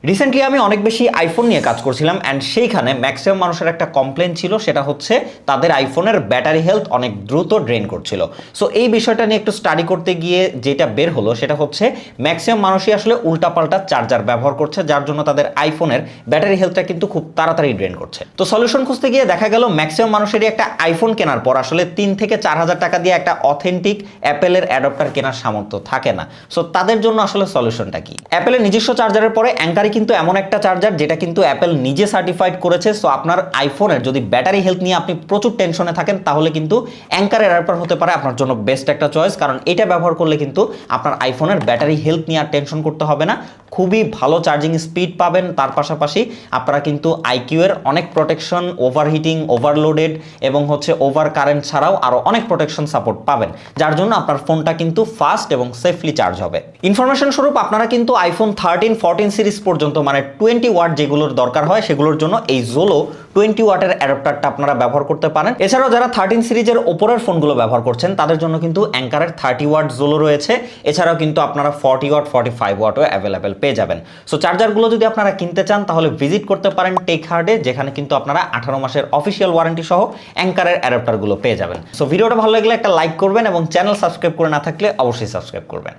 Recently আমি অনেক বেশি আইফোন নিয়ে কাজ করছিলাম অ্যান্ড সেইখানে ম্যাক্সিমাম মানুষের একটা কমপ্লেন ছিল, সেটা হচ্ছে তাদের আইফোনের ব্যাটারি হেলথ অনেক দ্রুত ড্রেন করছিল। সো এই বিষয়টা নিয়ে একটু স্টাডি করতে গিয়ে যেটা বের হলো সেটা হচ্ছে ম্যাক্সিমাম মানুষই আসলে উল্টাপাল্টা চার্জার ব্যবহার করছে, যার জন্য তাদের আইফোনের ব্যাটারি হেলথটা কিন্তু খুব তাড়াতাড়ি ড্রেন করছে। তো সলিউশন খুঁজতে গিয়ে দেখা গেল ম্যাক্সিমাম মানুষেরই একটা আইফোন কেনার পর আসলে 3 থেকে 4 হাজার টাকা দিয়ে একটা অথেন্টিক অ্যাপেলের অ্যাডাপ্টার কেনার সামর্থ্য থাকে না। সো তাদের জন্য আসলে সলিউশনটা কি? অ্যাপেলের নিজস্ব চার্জারের পরে অ্যাঙ্কার কিন্তু এমন একটা চার্জার যেটা কিন্তু অ্যাপেল নিজে সার্টিফাইড করেছে। সো আপনার আইফোনের যদি ব্যাটারি হেলথ নিয়ে আপনি প্রচুর টেনশনে থাকেন তাহলে কিন্তু অ্যাঙ্কারের অ্যাডাপ্টার হতে পারে আপনার জন্য বেস্ট একটা চয়েস, কারণ এটা ব্যবহার করলে কিন্তু আপনার আইফোনের ব্যাটারি হেলথ নিয়ে আর টেনশন করতে হবে না। খুবই ভালো চার্জিং স্পিড পাবেন, তার পাশাপাশি আপনারা কিন্তু আইকিউ এর অনেক প্রোটেকশন, ওভারহিটিং, ওভারলোডেড এবং ওভার কারেন্ট ছাড়াও আরও অনেক প্রোটেকশন সাপোর্ট পাবেন, যার জন্য আপনার ফোনটা কিন্তু ফাস্ট এবং সেফলি চার্জ হবে। ইনফরমেশন স্বরূপ আপনারা কিন্তু আইফোন 13, 14 সিরিজ পর্যন্ত মানে 20 ওয়াট যেগুলোর দরকার হয় সেগুলোর জন্য এই জোলো 20 ওয়াটের অ্যাডাপ্টারটা আপনারা ব্যবহার করতে পারেন। এছাড়াও যারা 13 সিরিজের ওপরের ফোনগুলো ব্যবহার করছেন তাদের জন্য কিন্তু অ্যাঙ্কারের 30 ওয়াট জোলো রয়েছে। এছাড়াও কিন্তু আপনারা 40 ওয়াট, 45 ওয়াটও অ্যাভেলেবেল পেয়ে যাবেন। সো চার্জারগুলো যদি আপনারা কিনতে চান তাহলে ভিজিট করতে পারেন টেক হার্ডে, যেখানে কিন্তু আপনারা 18 মাসের অফিসিয়াল ওয়ারেন্টি সহ অ্যাঙ্কারের অ্যাডাপ্টারগুলো পেয়ে যাবেন। সো ভিডিওটা ভালো লাগলে একটা লাইক করবেন এবং চ্যানেল সাবস্ক্রাইব করে না থাকলে অবশ্যই সাবস্ক্রাইব করবেন।